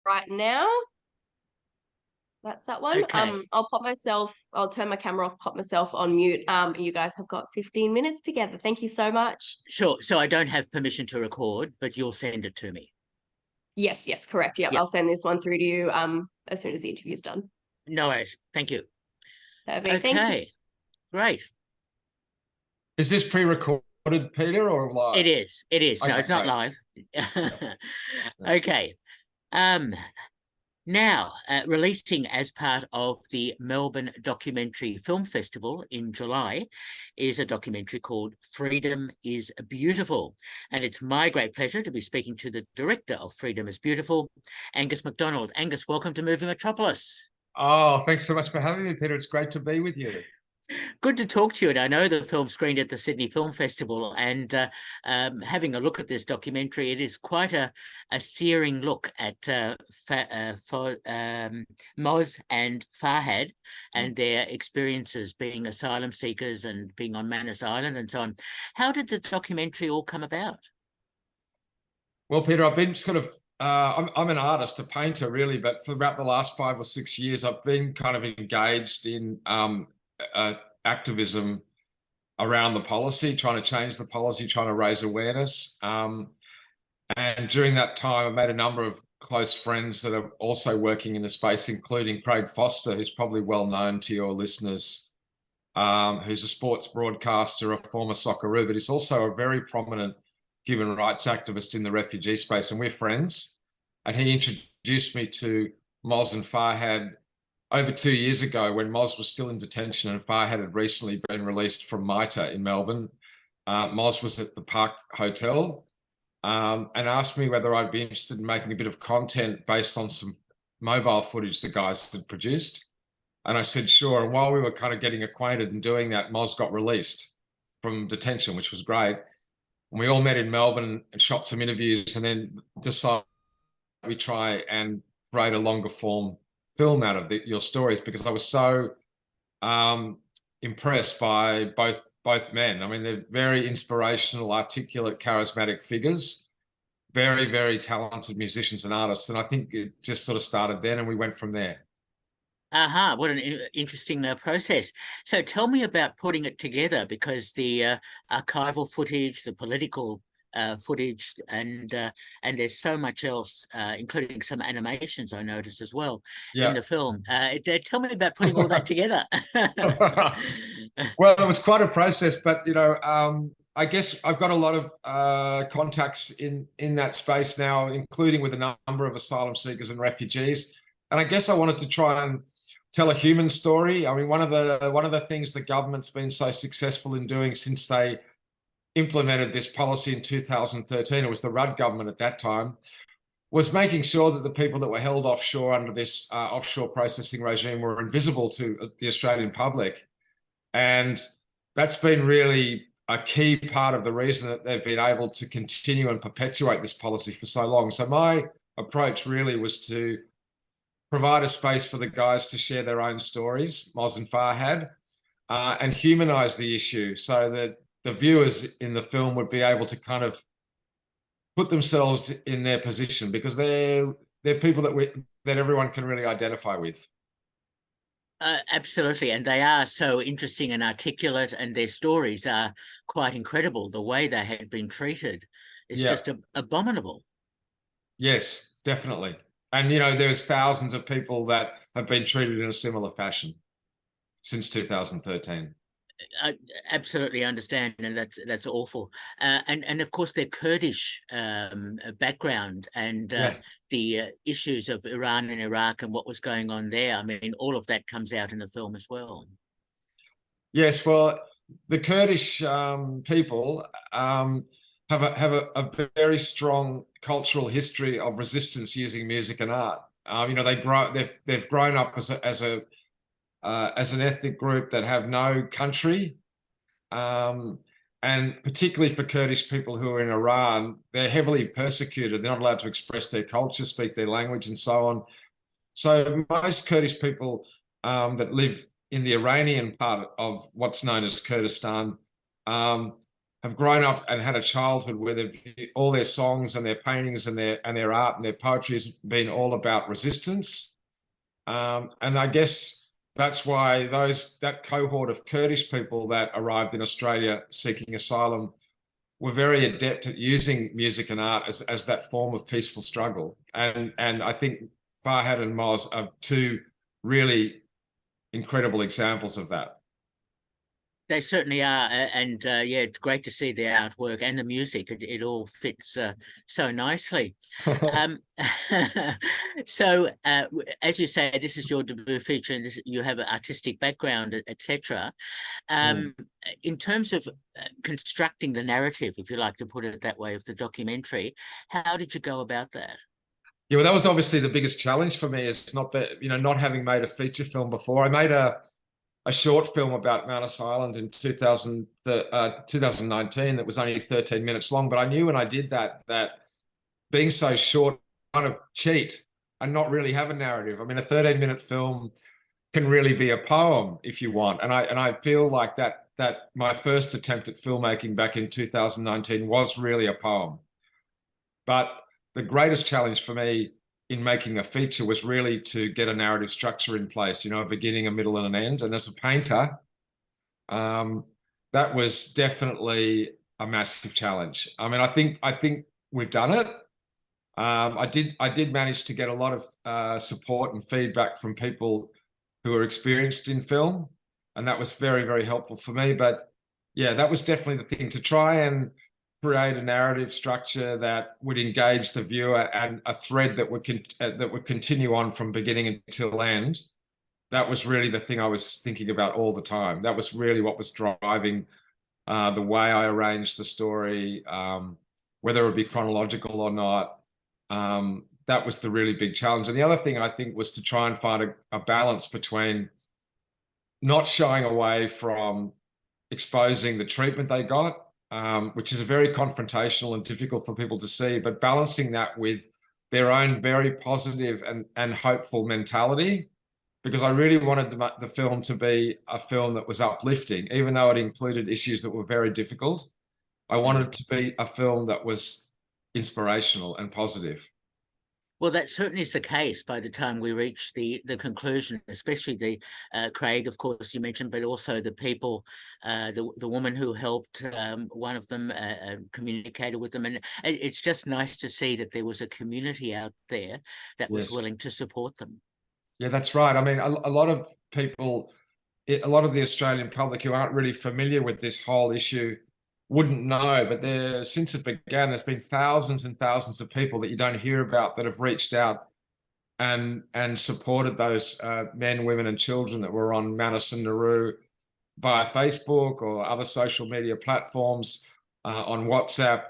right now. That's that one. Okay. I'll turn my camera off, pop myself on mute. You guys have got 15 minutes together. Thank you so much. Sure. So I don't have permission to record, but you'll send it to me. Yes, correct. Yep, Yep. I'll send this one through to you as soon as the interview's done. No worries. Thank you. Perfect. Thank you. Okay. Great. Is this pre-recorded, Peter, or live? It is. It is. No, Okay, it's not great. live. Okay. Now, releasing as part of the Melbourne Documentary Film Festival in July is a documentary called Freedom is Beautiful. And it's my great pleasure to be speaking to the director of Freedom is Beautiful, Angus MacDonald. Angus, welcome to Movie Metropolis. Oh, thanks so much for having me, Peter. It's great to be with you. Good to talk to you. And I know the film screened at the Sydney Film Festival, and having a look at this documentary, it is quite a searing look at Moz and Farhad and their experiences being asylum seekers and being on Manus Island and so on. How did the documentary all come about? Well, Peter, I've been sort of, I'm an artist, a painter really, but for about the last 5 or 6 years, I've been kind of engaged in activism around the policy, trying to change the policy, trying to raise awareness. And during that time, I made a number of close friends that are also working in the space, including Craig Foster, who's probably well known to your listeners, who's a sports broadcaster, a former Socceroo, but he's also a very prominent human rights activist in the refugee space, and we're friends. And he introduced me to Moz and Farhad over 2 years ago when Moz was still in detention and Farhad had recently been released from MITA in Melbourne. Moz was at the Park Hotel and asked me whether I'd be interested in making a bit of content based on some mobile footage the guys had produced. And I said, sure. And while we were kind of getting acquainted and doing that, Moz got released from detention, which was great. And we all met in Melbourne and shot some interviews and then decided we try and create a longer form film out of your stories, because I was so impressed by both men. I mean, they're very inspirational, articulate, charismatic figures, very, very talented musicians and artists. And I think it just sort of started then and we went from there. What an interesting process. So tell me about putting it together, because the archival footage, the political footage, and there's so much else, including some animations I noticed as well in the film. Tell me about putting all that together. Well, it was quite a process, but you know, I guess I've got a lot of contacts in that space now, including with a number of asylum seekers and refugees. And I guess I wanted to try and tell a human story. I mean, one of the things the government's been so successful in doing since they implemented this policy in 2013, it was the Rudd government at that time, was making sure that the people that were held offshore under this offshore processing regime were invisible to the Australian public. And that's been really a key part of the reason that they've been able to continue and perpetuate this policy for so long. So my approach really was to provide a space for the guys to share their own stories, Moz and Farhad, and humanize the issue so that the viewers in the film would be able to kind of put themselves in their position, because they're people that everyone can really identify with. Absolutely, and they are so interesting and articulate, and their stories are quite incredible. The way they had been treated is just abominable. Yes, definitely. And, you know, there's thousands of people that have been treated in a similar fashion since 2013. I absolutely understand, and that's awful. And of course, their Kurdish background and the issues of Iran and Iraq and what was going on there. I mean, all of that comes out in the film as well. Yes, well, the Kurdish people have a very strong cultural history of resistance using music and art. You know, they've grown up as an ethnic group that have no country, and particularly for Kurdish people who are in Iran, they're heavily persecuted. They're not allowed to express their culture, speak their language, and so on. So most Kurdish people that live in the Iranian part of what's known as Kurdistan have grown up and had a childhood where all their songs and their paintings and their art and their poetry has been all about resistance. And I guess that's why that cohort of Kurdish people that arrived in Australia seeking asylum were very adept at using music and art as that form of peaceful struggle. And I think Farhad and Moz are two really incredible examples of that. They certainly are, and yeah, it's great to see the artwork and the music. It all fits so nicely. So, as you say, this is your debut feature, and you have an artistic background, etc. In terms of constructing the narrative, if you like to put it that way, of the documentary, how did you go about that? Yeah, well, that was obviously the biggest challenge for me. Is not having made a feature film before. I made a short film about Manus Island in 2019 that was only 13 minutes long. But I knew when I did that being so short kind of cheat and not really have a narrative. I mean, a 13-minute film can really be a poem if you want. And I feel like that my first attempt at filmmaking back in 2019 was really a poem. But the greatest challenge for me in making a feature was really to get a narrative structure in place, a beginning, a middle, and an end. And as a painter, that was definitely a massive challenge. I mean, I think we've done it. I did manage to get a lot of support and feedback from people who are experienced in film, and that was very, very helpful for me. But yeah, that was definitely the thing, to try and create a narrative structure that would engage the viewer and a thread that would continue on from beginning until end. That was really the thing I was thinking about all the time. That was really what was driving the way I arranged the story, whether it would be chronological or not. That was the really big challenge. And the other thing I think was to try and find a balance between not shying away from exposing the treatment they got, which is very confrontational and difficult for people to see, but balancing that with their own very positive and hopeful mentality, because I really wanted the film to be a film that was uplifting, even though it included issues that were very difficult. I wanted it to be a film that was inspirational and positive. Well, that certainly is the case by the time we reach the conclusion, especially the Craig, of course, you mentioned, but also the people, the woman who helped one of them, communicated with them. And it's just nice to see that there was a community out there that was willing to support them. Yeah, that's right. I mean, a lot of people, a lot of the Australian public who aren't really familiar with this whole issue wouldn't know, but since it began, there's been thousands and thousands of people that you don't hear about that have reached out and supported those men, women, and children that were on Manus and Nauru via Facebook or other social media platforms, on WhatsApp.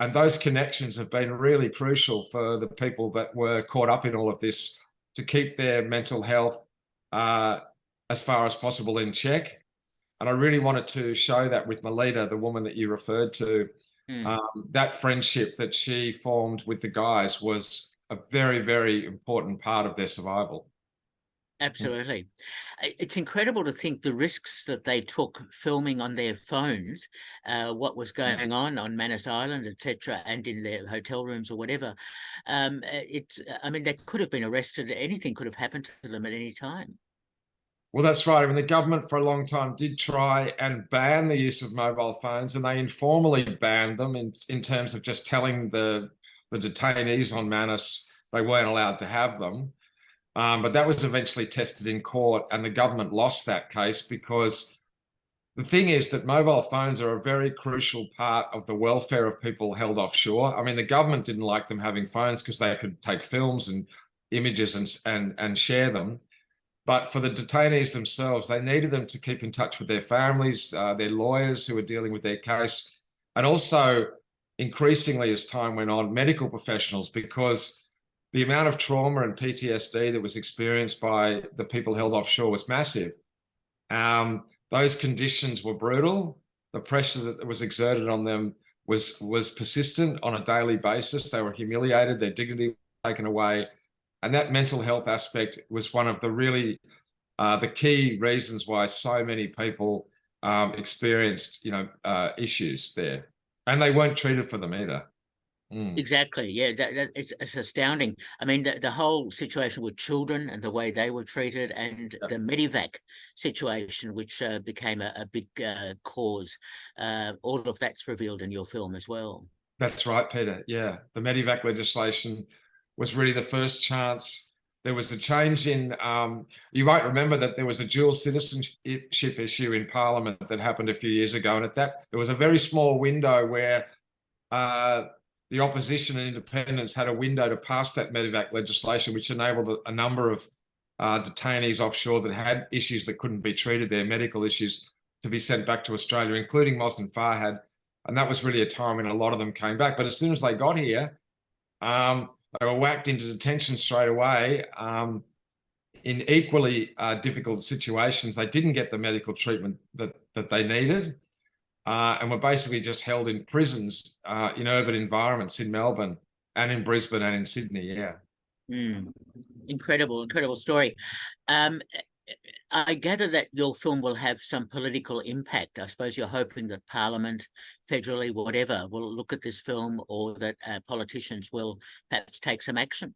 And those connections have been really crucial for the people that were caught up in all of this to keep their mental health as far as possible in check. And I really wanted to show that with Melita, the woman that you referred to. That friendship that she formed with the guys was a very, very important part of their survival. Absolutely. It's incredible to think the risks that they took filming on their phones, what was going on Manus Island, etc., and in their hotel rooms or whatever. I mean, they could have been arrested. Anything could have happened to them at any time. Well, that's right. I mean, the government for a long time did try and ban the use of mobile phones, and they informally banned them in terms of just telling the detainees on Manus they weren't allowed to have them. But that was eventually tested in court, and the government lost that case, because the thing is that mobile phones are a very crucial part of the welfare of people held offshore. I mean, the government didn't like them having phones because they could take films and images and share them. But for the detainees themselves, they needed them to keep in touch with their families, their lawyers who were dealing with their case, and also increasingly as time went on, medical professionals, because the amount of trauma and PTSD that was experienced by the people held offshore was massive. Those conditions were brutal. The pressure that was exerted on them was persistent on a daily basis. They were humiliated, their dignity was taken away. And that mental health aspect was one of the really, the key reasons why so many people experienced, issues there, and they weren't treated for them either. Exactly. Yeah, it's astounding. I mean, the whole situation with children and the way they were treated, and the Medivac situation, which became a big cause. All of that's revealed in your film as well. That's right, Peter. Yeah, the Medivac legislation was really the first chance. There was a change in, you might remember that there was a dual citizenship issue in Parliament that happened a few years ago. And there was a very small window where the opposition and independents had a window to pass that Medivac legislation, which enabled a number of detainees offshore that had issues that couldn't be treated, their medical issues, to be sent back to Australia, including Moz and Farhad. And that was really a time when a lot of them came back. But as soon as they got here, they were whacked into detention straight away in equally difficult situations. They didn't get the medical treatment that they needed, and were basically just held in prisons in urban environments in Melbourne and in Brisbane and in Sydney. Yeah. Incredible story. I gather that your film will have some political impact. I suppose you're hoping that Parliament, federally, whatever, will look at this film, or that politicians will perhaps take some action.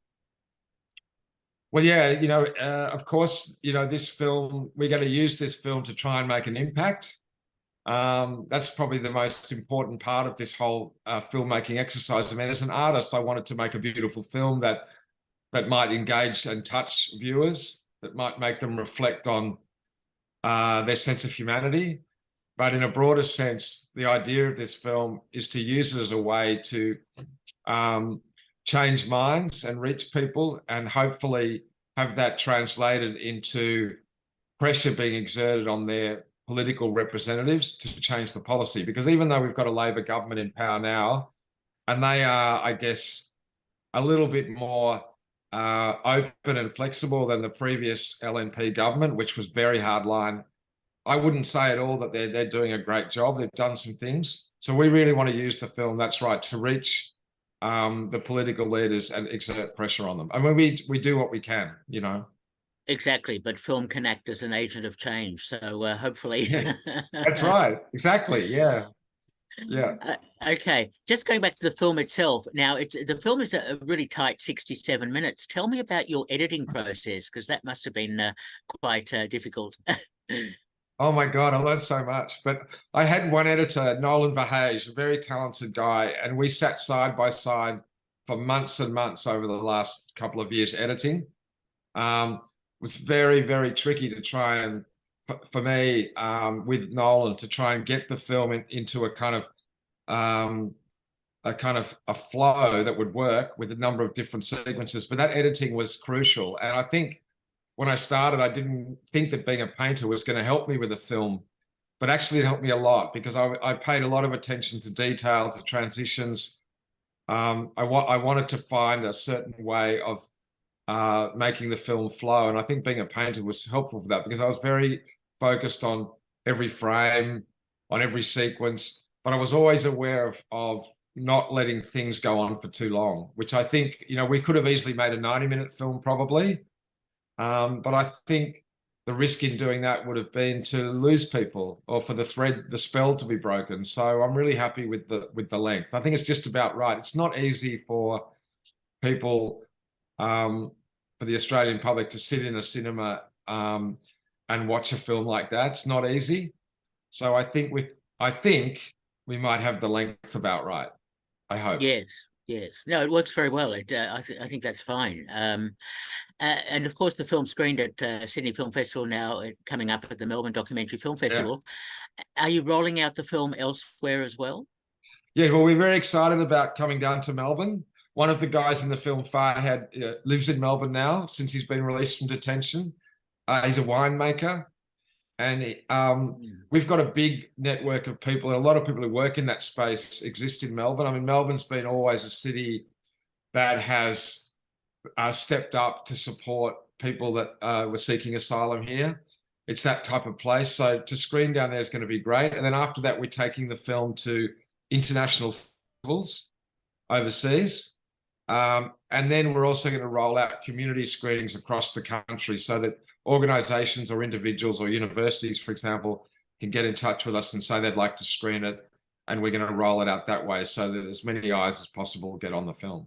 Well, yeah, of course, this film, we're going to use this film to try and make an impact. That's probably the most important part of this whole filmmaking exercise. I mean, as an artist, I wanted to make a beautiful film that might engage and touch viewers, that might make them reflect on their sense of humanity. But in a broader sense, the idea of this film is to use it as a way to change minds and reach people, and hopefully have that translated into pressure being exerted on their political representatives to change the policy. Because even though we've got a Labor government in power now, and they are, I guess, a little bit more open and flexible than the previous LNP government, which was very hardline, I wouldn't say at all that they're doing a great job. They've done some things. So we really want to use the film, that's right, to reach the political leaders and exert pressure on them. I mean, we do what we can, Exactly, but film can act as an agent of change. So hopefully. Yes, that's right. Exactly. Yeah. Yeah. Okay, just going back to the film itself. Now, the film is a really tight 67 minutes. Tell me about your editing process, because that must have been quite difficult. Oh my God, I learned so much. But I had one editor, Nolan Verhage, a very talented guy, and we sat side by side for months and months over the last couple of years editing. It was very, very tricky to try and, for me, with Nolan, to try and get the film into a kind of a flow that would work with a number of different sequences. But that editing was crucial. And I think when I started, I didn't think that being a painter was going to help me with the film, but actually it helped me a lot, because I paid a lot of attention to detail, to transitions. I wanted to find a certain way of making the film flow. And I think being a painter was helpful for that, because I was very focused on every frame, on every sequence, but I was always aware of not letting things go on for too long, which I think, we could have easily made a 90-minute film probably. But I think the risk in doing that would have been to lose people, or for the spell to be broken. So I'm really happy with the length. I think it's just about right. It's not easy for people, for the Australian public, to sit in a cinema and watch a film like that. It's not easy. So I think we might have the length about right. I hope. Yes. No, it works very well. I think that's fine. And of course, the film screened at Sydney Film Festival, now coming up at the Melbourne Documentary Film Festival. Yeah. Are you rolling out the film elsewhere as well? Yeah, well, we're very excited about coming down to Melbourne. One of the guys in the film, Farhad, lives in Melbourne now since he's been released from detention. He's a winemaker. And we've got a big network of people, and a lot of people who work in that space exist in Melbourne. I mean, Melbourne's been always a city that has stepped up to support people that were seeking asylum here. It's that type of place. So to screen down there is going to be great. And then after that, we're taking the film to international festivals overseas. And then we're also going to roll out community screenings across the country, so that organizations or individuals or universities, for example, can get in touch with us and say they'd like to screen it, and we're going to roll it out that way so that as many eyes as possible get on the film.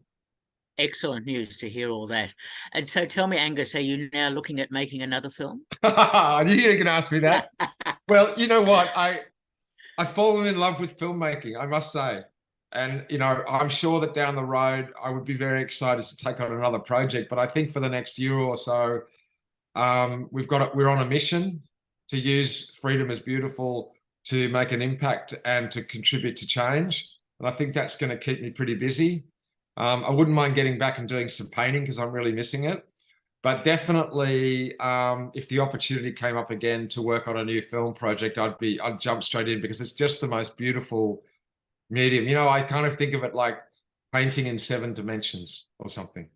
Excellent news to hear all that. And so tell me, Angus, are you now looking at making another film? Are you going to ask me that? Well, you know what? I've fallen in love with filmmaking, I must say. And, you know, I'm sure that down the road, I would be very excited to take on another project. But I think for the next year or so, we're on a mission to use Freedom is Beautiful to make an impact and to contribute to change. And I think that's going to keep me pretty busy. I wouldn't mind getting back and doing some painting because I'm really missing it. But definitely, if the opportunity came up again to work on a new film project, I'd jump straight in because it's just the most beautiful medium. You know, I kind of think of it like painting in 7 dimensions or something.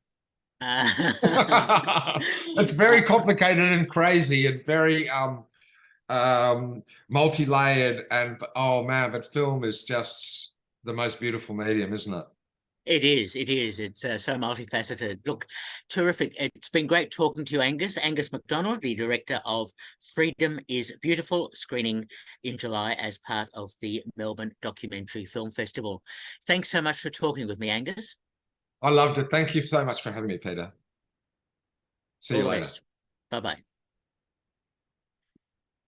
It's very complicated and crazy and very multi-layered, and oh man, but film is just the most beautiful medium, isn't it? It is. It's so multifaceted. Look, terrific. It's been great talking to you, Angus. Angus MacDonald, the director of Freedom is Beautiful, screening in July as part of the Melbourne Documentary Film Festival. Thanks so much for talking with me, Angus. I loved it. Thank you so much for having me, Peter. See you later. Bye-bye.